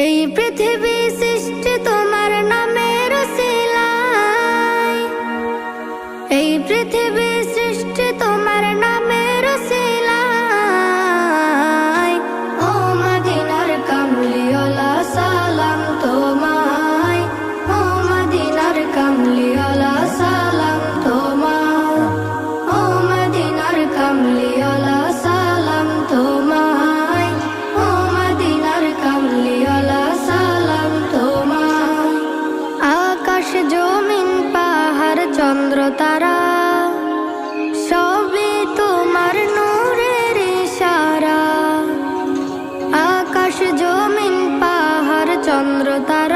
এই পৃথিবী সৃষ্টি তোমার নামের উসিলায়, এই পৃথিবী সৃষ্টি তোমার নামের উসিলায়। ও মদিনার কামলিওয়ালা সালাম তোমায়, ও মদিনার কামলিওয়ালা সালাম তোমায়, ও মদিনার কামলিওয়ালা সালাম তোমায়, ও মদিনার কামলিওয়ালা সালাম তোমায়। আকাশ জমিন পাহাড় চন্দ্র তারা সবই তোমার নূরের ইশারা। আকাশ জমিন পাহাড় চন্দ্র তারা